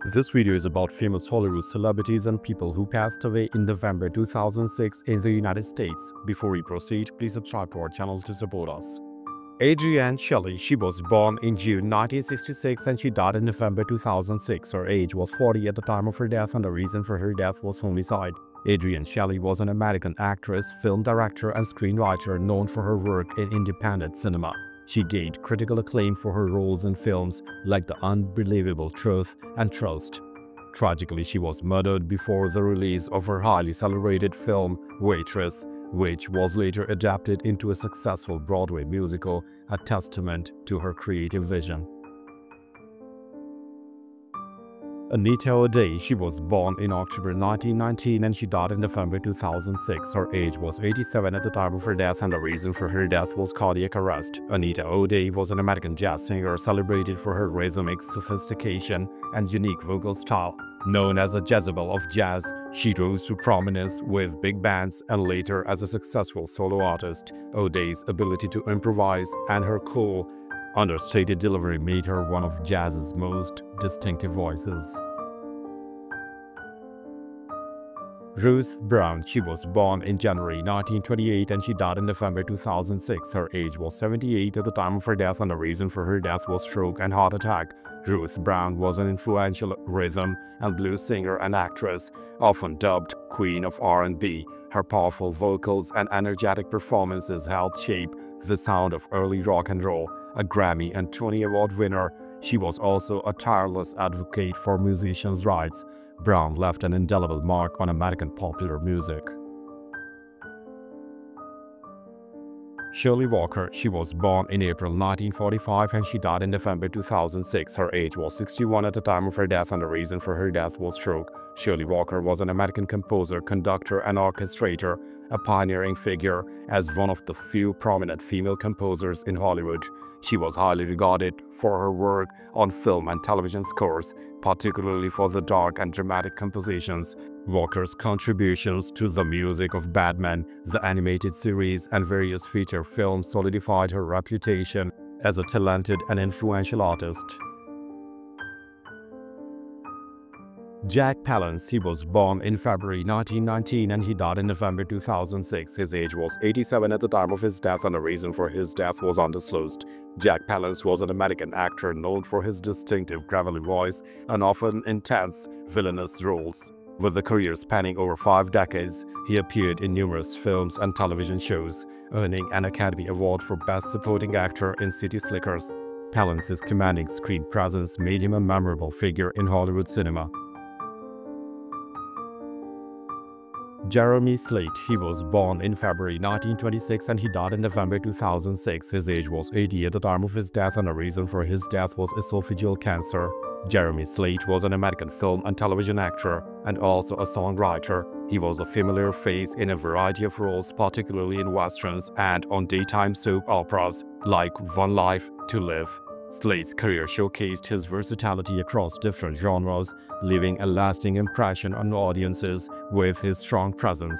This video is about famous Hollywood celebrities and people who passed away in November 2006 in the United States. Before we proceed, please subscribe to our channel to support us. Adrienne Shel, she was born in June 1966 and she died in November 2006. Her age was 40 at the time of her death and the reason for her death was homicide. Adrienne Shel was an American actress, film director, and screenwriter known for her work in independent cinema. She gained critical acclaim for her roles in films like The Unbelievable Truth and Trust. Tragically, she was murdered before the release of her highly celebrated film Waitress, which was later adapted into a successful Broadway musical, a testament to her creative vision. Anita, she was born in October 1919 and she died in November 2006. Her age was 87 at the time of her death and the reason for her death was cardiac arrest. Anita was an American jazz singer celebrated for her rhythmic sophistication and unique vocal style. Known as a Jezebel of jazz, she rose to prominence with big bands and later as a successful solo artist. O'Day's ability to improvise and her cool, understated delivery made her one of jazz's most distinctive voices. Ruth Brown, she was born in January 1928 and she died in November 2006. Her age was 78 at the time of her death and the reason for her death was stroke and heart attack. Ruth Brown was an influential rhythm and blues singer and actress, often dubbed Queen of R&B. Her powerful vocals and energetic performances helped shape the sound of early rock and roll. A Grammy and Tony Award winner, she was also a tireless advocate for musicians' rights. Brown left an indelible mark on American popular music. Shirley Walker, she was born in April 1945 and she died in November 2006. Her age was 61 at the time of her death and the reason for her death was stroke. Shirley Walker was an American composer, conductor, and orchestrator, a pioneering figure as one of the few prominent female composers in Hollywood. She was highly regarded for her work on film and television scores, particularly for the dark and dramatic compositions. Walker's contributions to the music of Batman, the animated series, and various feature films solidified her reputation as a talented and influential artist. Jack Palance, he was born in February 1919 and he died in November 2006. His age was 87 at the time of his death and the reason for his death was undisclosed. Jack Palance was an American actor known for his distinctive gravelly voice and often intense, villainous roles. With a career spanning over 5 decades, he appeared in numerous films and television shows, earning an Academy Award for Best Supporting Actor in City Slickers. Palance's commanding screen presence made him a memorable figure in Hollywood cinema. Jeremy Slate, he was born in February 1926 and he died in November 2006. His age was 80 at the time of his death and the reason for his death was esophageal cancer. Jeremy Slate was an American film and television actor and also a songwriter. He was a familiar face in a variety of roles, particularly in westerns and on daytime soap operas like One Life to Live. Slate's career showcased his versatility across different genres, leaving a lasting impression on audiences with his strong presence.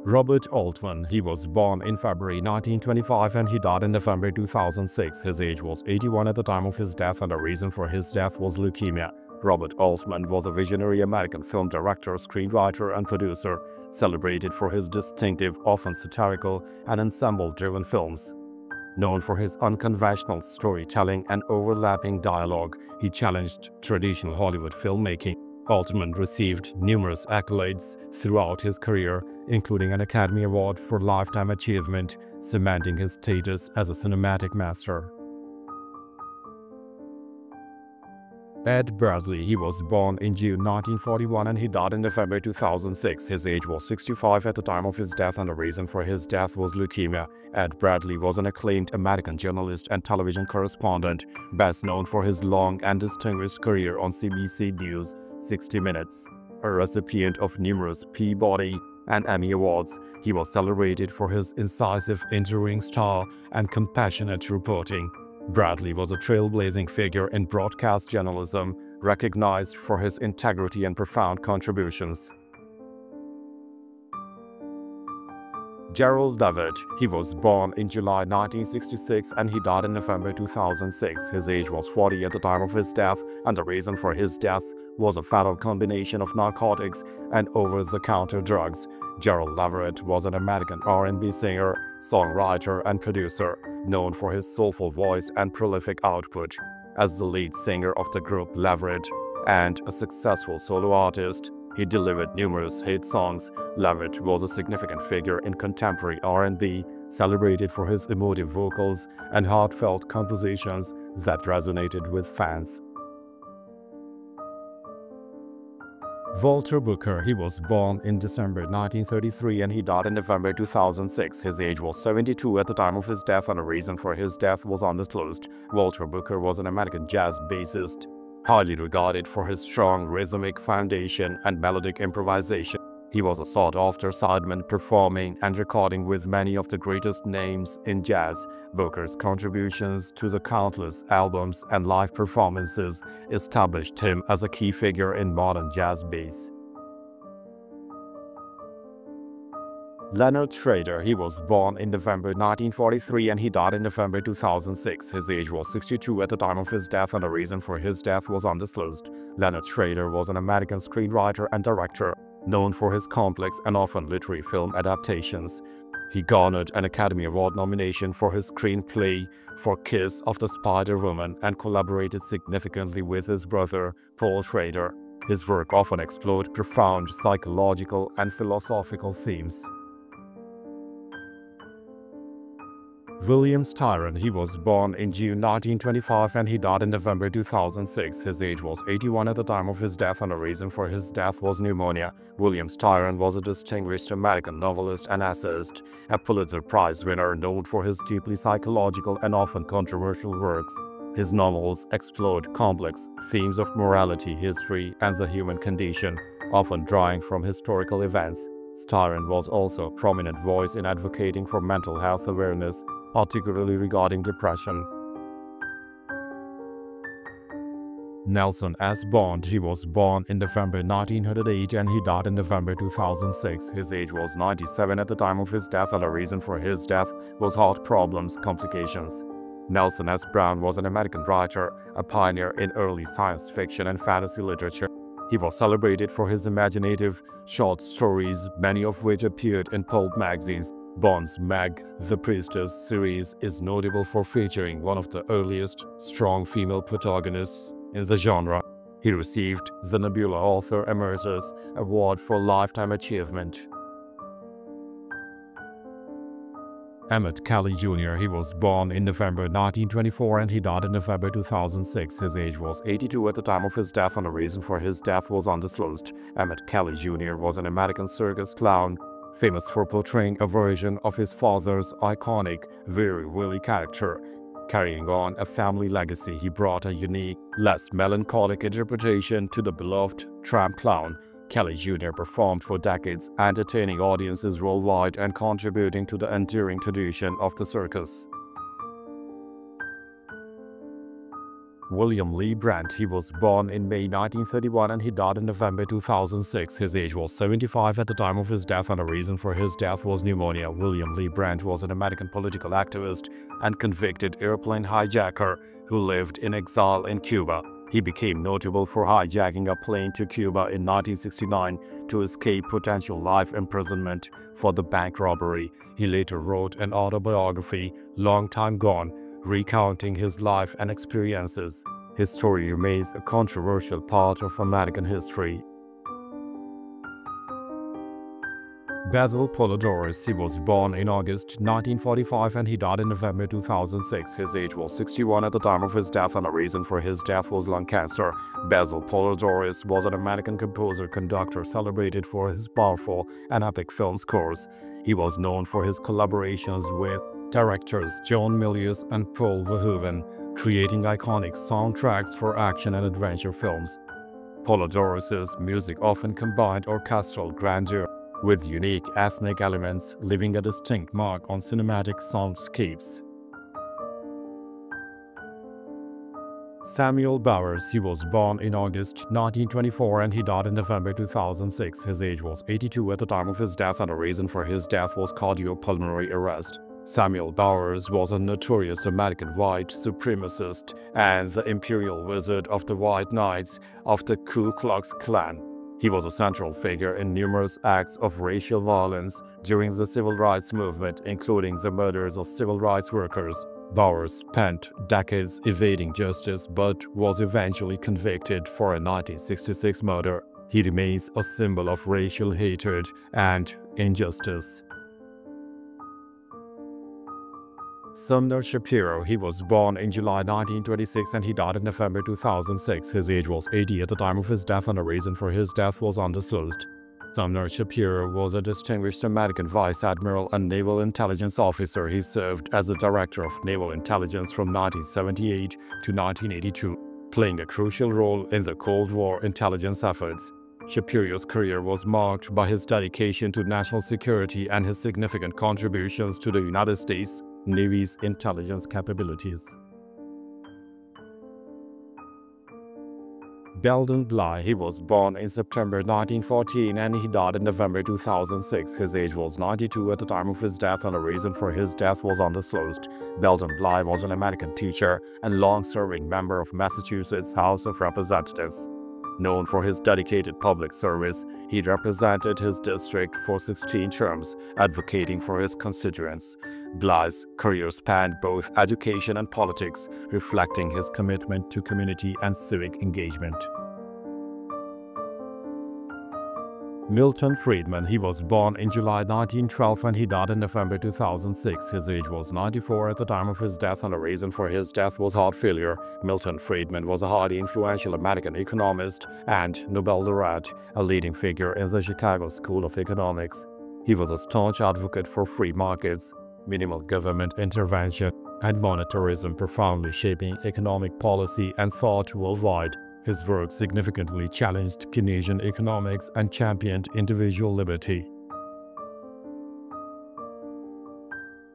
Robert Altman, he was born in February 1925 and he died in November 2006. His age was 81 at the time of his death and the reason for his death was leukemia. Robert Altman was a visionary American film director, screenwriter, and producer, celebrated for his distinctive, often satirical and ensemble-driven films. Known for his unconventional storytelling and overlapping dialogue, he challenged traditional Hollywood filmmaking. Altman received numerous accolades throughout his career, including an Academy Award for Lifetime Achievement, cementing his status as a cinematic master. Ed Bradley, he was born in June 1941 and he died in November 2006. His age was 65 at the time of his death and the reason for his death was leukemia. Ed Bradley was an acclaimed American journalist and television correspondent, best known for his long and distinguished career on CBC News' 60 Minutes. A recipient of numerous Peabody and Emmy Awards, he was celebrated for his incisive interviewing style and compassionate reporting. Bradley was a trailblazing figure in broadcast journalism, recognized for his integrity and profound contributions. Gerald David, he was born in July 1966 and he died in November 2006. His age was 40 at the time of his death, and the reason for his death was a fatal combination of narcotics and over-the-counter drugs. Gerald David was an American R&B singer, songwriter, and producer, known for his soulful voice and prolific output. As the lead singer of the group David and a successful solo artist, he delivered numerous hit songs. David was a significant figure in contemporary R&B, celebrated for his emotive vocals and heartfelt compositions that resonated with fans. Walter Booker, he was born in December 1933 and he died in November 2006. His age was 72 at the time of his death, and the reason for his death was undisclosed. Walter Booker was an American jazz bassist, highly regarded for his strong rhythmic foundation and melodic improvisation. He was a sought-after sideman, performing and recording with many of the greatest names in jazz. Booker's contributions to the countless albums and live performances established him as a key figure in modern jazz bass. Leonard Trader, he was born in November 1943 and he died in November 2006. His age was 62 at the time of his death, and the reason for his death was undisclosed. Leonard Trader was an American screenwriter and director, known for his complex and often literary film adaptations. He garnered an Academy Award nomination for his screenplay for Kiss of the Spider-Woman and collaborated significantly with his brother, Paul Trader. His work often explored profound psychological and philosophical themes. William Tyrron, he was born in June 1925 and he died in November 2006. His age was 81 at the time of his death, and the reason for his death was pneumonia. William Tyrron was a distinguished American novelist and essayist, a Pulitzer Prize winner known for his deeply psychological and often controversial works. His novels explored complex themes of morality, history, and the human condition, often drawing from historical events. Tyrron was also a prominent voice in advocating for mental health awareness, particularly regarding depression. Nelson S. Bond, he was born in November 1908 and he died in November 2006. His age was 97 at the time of his death, and the reason for his death was heart problems complications. Nelson S. Brown was an American writer, a pioneer in early science fiction and fantasy literature. He was celebrated for his imaginative short stories, many of which appeared in pulp magazines. Bond's Meg, the Priestess series is notable for featuring one of the earliest strong female protagonists in the genre. He received the Nebula Author Emeritus Award for Lifetime Achievement. Emmett Kelly Jr. He was born in November 1924 and he died in November 2006. His age was 82 at the time of his death, and the reason for his death was undisclosed. Emmett Kelly Jr. was an American circus clown, famous for portraying a version of his father's iconic Weary Willie character. Carrying on a family legacy, he brought a unique, less melancholic interpretation to the beloved tramp clown. Kelly Jr. performed for decades, entertaining audiences worldwide and contributing to the enduring tradition of the circus. William Lee Brandt, he was born in May 1931 and he died in November 2006. His age was 75 at the time of his death, and the reason for his death was pneumonia. William Lee Brandt was an American political activist and convicted airplane hijacker who lived in exile in Cuba. He became notable for hijacking a plane to Cuba in 1969 to escape potential life imprisonment for the bank robbery. He later wrote an autobiography, Long Time Gone, recounting his life and experiences. His story remains a controversial part of American history. Beno Polodoris, he was born in August 1945 and he died in November 2006. His age was 61 at the time of his death, and the reason for his death was lung cancer. Beno Polodoris was an American composer-conductor celebrated for his powerful and epic film scores. He was known for his collaborations with directors John Milius and Paul Verhoeven, creating iconic soundtracks for action and adventure films. Polodoris's music often combined orchestral grandeur with unique ethnic elements, leaving a distinct mark on cinematic soundscapes. Samuel Bowers, he was born in August 1924 and he died in November 2006. His age was 82 at the time of his death, and the reason for his death was cardiopulmonary arrest. Samuel Bowers was a notorious American white supremacist and the imperial wizard of the White Knights of the Ku Klux Klan. He was a central figure in numerous acts of racial violence during the civil rights movement, including the murders of civil rights workers. Bowers spent decades evading justice but was eventually convicted for a 1966 murder. He remains a symbol of racial hatred and injustice. Sar Shapiro, he was born in July 1926 and he died in November 2006. His age was 80 at the time of his death, and the reason for his death was undisclosed. Sar Shapiro was a distinguished American vice admiral and naval intelligence officer. He served as the director of naval intelligence from 1978 to 1982, playing a crucial role in the Cold War intelligence efforts. Shapiro's career was marked by his dedication to national security and his significant contributions to the United States Navy's intelligence capabilities. Beldon Bllye, he was born in September 1914 and he died in November 2006. His age was 92 at the time of his death, and the reason for his death was undisclosed. Beldon Bllye was an American teacher and long-serving member of Massachusetts House of Representatives. Known for his dedicated public service, he represented his district for 16 terms, advocating for his constituents. Bllye's career spanned both education and politics, reflecting his commitment to community and civic engagement. Milton Friedman, he was born in July 1912 and he died in November 2006. His age was 94 at the time of his death, and the reason for his death was heart failure. Milton Friedman was a highly influential American economist and Nobel laureate, a leading figure in the Chicago School of Economics. He was a staunch advocate for free markets, minimal government intervention, and monetarism, profoundly shaping economic policy and thought worldwide. His work significantly challenged Keynesian economics and championed individual liberty.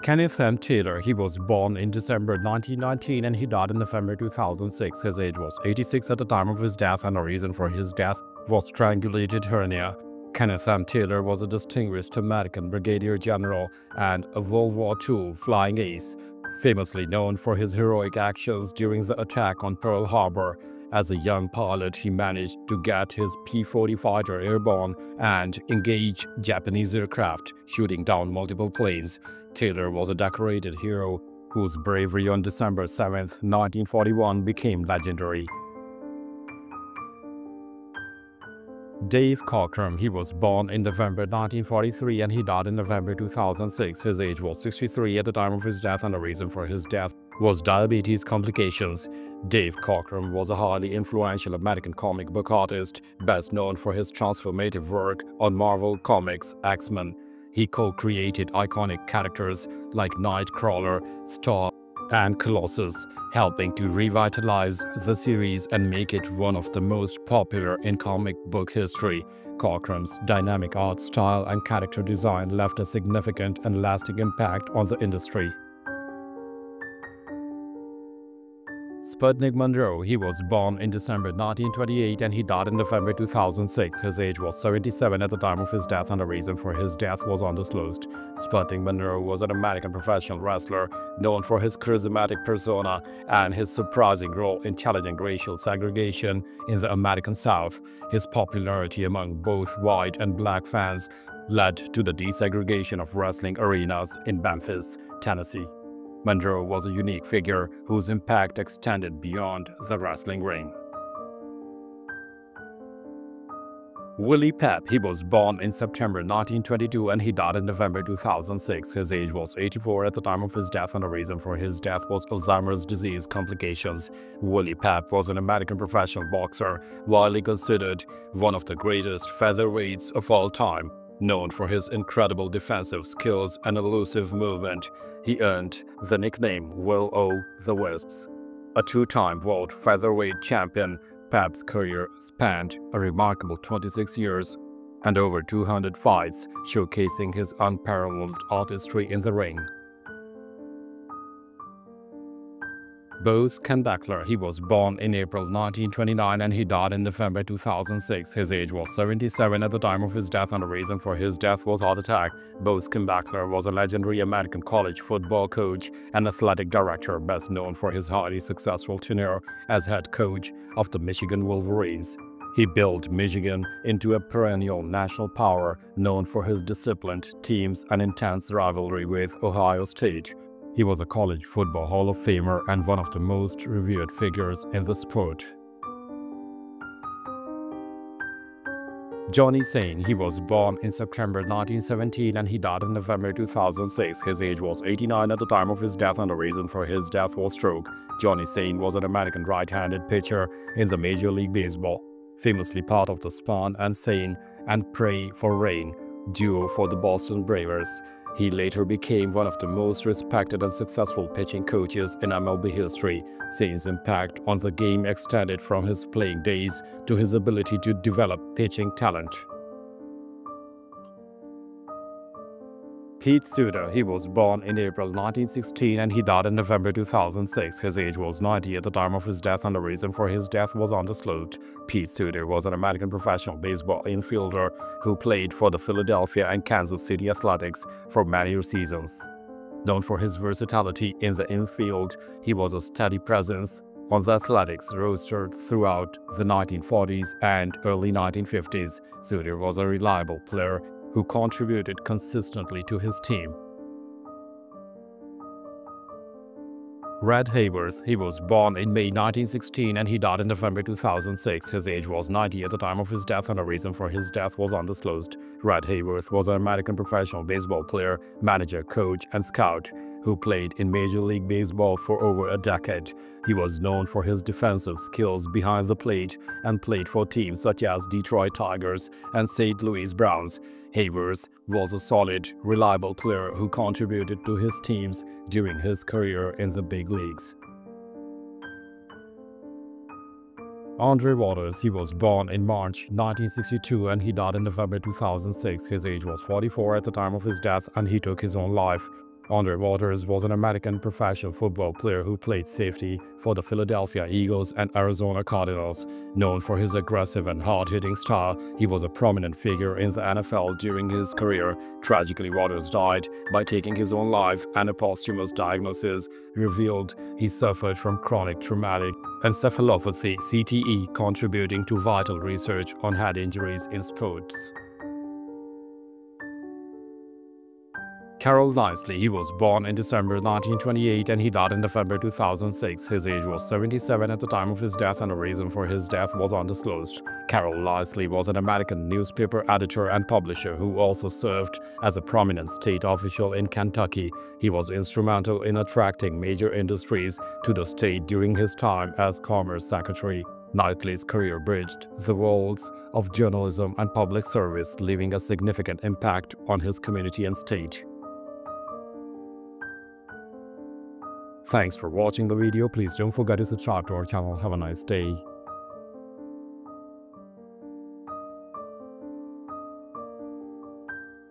Kenneth M Taylor, he was born in December 1919 and he died in November 2006. His age was 86 at the time of his death, and the reason for his death was strangulated hernia. Kenneth M Taylor was a distinguished American brigadier general and a World War II flying ace, famously known for his heroic actions during the attack on Pearl Harbor. As a young pilot, he managed to get his P-40 fighter airborne and engage Japanese aircraft, shooting down multiple planes. Taylor was a decorated hero whose bravery on December 7, 1941 became legendary. Dave Cochram, he was born in November 1943 and he died in November 2006. His age was 63 at the time of his death, and the reason for his death was diabetes complications. Dave Cochram was a highly influential American comic book artist, best known for his transformative work on Marvel Comics' X-Men. He co-created iconic characters like Nightcrawler, Star, and Colossus, helping to revitalize the series and make it one of the most popular in comic book history. Cochram's dynamic art style and character design left a significant and lasting impact on the industry. Sputnik Monroe, he was born in December 1928 and he died in November 2006. His age was 77 at the time of his death, and the reason for his death was undisclosed. Sputnik Monroe was an American professional wrestler known for his charismatic persona and his surprising role in challenging racial segregation in the American South. His popularity among both white and black fans led to the desegregation of wrestling arenas in Memphis, Tennessee. Monroe was a unique figure whose impact extended beyond the wrestling ring. Willie Pape, he was born in September 1922 and he died in November 2006. His age was 84 at the time of his death, and the reason for his death was Alzheimer's disease complications. Willie Pape was an American professional boxer, widely considered one of the greatest featherweights of all time. Known for his incredible defensive skills and elusive movement, he earned the nickname Will O' the Wisps. A two-time world featherweight champion, Pape's career spanned a remarkable 26 years and over 200 fights, showcasing his unparalleled artistry in the ring. Bo Schembechler, he was born in April 1929 and he died in November 2006. His age was 77 at the time of his death and the reason for his death was heart attack. Bo Schembechler was a legendary American college football coach and athletic director, best known for his highly successful tenure as head coach of the Michigan Wolverines. He built Michigan into a perennial national power known for his disciplined teams and intense rivalry with Ohio State. He was a college football Hall of Famer and one of the most revered figures in the sport. Johnny Sain, he was born in September 1917 and he died in November 2006. His age was 89 at the time of his death and the reason for his death was stroke. Johnny Sain was an American right-handed pitcher in the Major League Baseball, famously part of the Spawn and Sain and Pray for Rain duo for the Boston Brewers. He later became one of the most respected and successful pitching coaches in MLB history. Sain's impact on the game extended from his playing days to his ability to develop pitching talent. Pete Suda, he was born in April 1916 and he died in November 2006. His age was 90 at the time of his death and the reason for his death was undisclosed. Pete Suda was an American professional baseball infielder who played for the Philadelphia and Kansas City Athletics for many seasons. Known for his versatility in the infield, he was a steady presence on the Athletics roster throughout the 1940s and early 1950s. Suda was a reliable player who contributed consistently to his team. Rad Hayworth, he was born in May 1916 and he died in November 2006. His age was 90 at the time of his death and the reason for his death was undisclosed. Rad Hayworth was an American professional baseball player, manager, coach, and scout who played in Major League Baseball for over a decade. He was known for his defensive skills behind the plate and played for teams such as Detroit Tigers and St. Louis Browns. Hayworth was a solid, reliable player who contributed to his teams during his career in the big leagues. Andre Waters, he was born in March 1962 and he died in November 2006. His age was 44 at the time of his death and he took his own life. Andre Waters was an American professional football player who played safety for the Philadelphia Eagles and Arizona Cardinals. Known for his aggressive and hard-hitting style, he was a prominent figure in the NFL during his career. Tragically, Waters died by taking his own life, and a posthumous diagnosis revealed he suffered from chronic traumatic encephalopathy (CTE), contributing to vital research on head injuries in sports. Carol Knisley, he was born in December 1928 and he died in November 2006. His age was 77 at the time of his death and the reason for his death was undisclosed. Carol Knisley was an American newspaper editor and publisher who also served as a prominent state official in Kentucky. He was instrumental in attracting major industries to the state during his time as Commerce Secretary. Knisley's career bridged the worlds of journalism and public service, leaving a significant impact on his community and state. Thanks for watching the video. Please don't forget to subscribe to our channel. Have a nice day.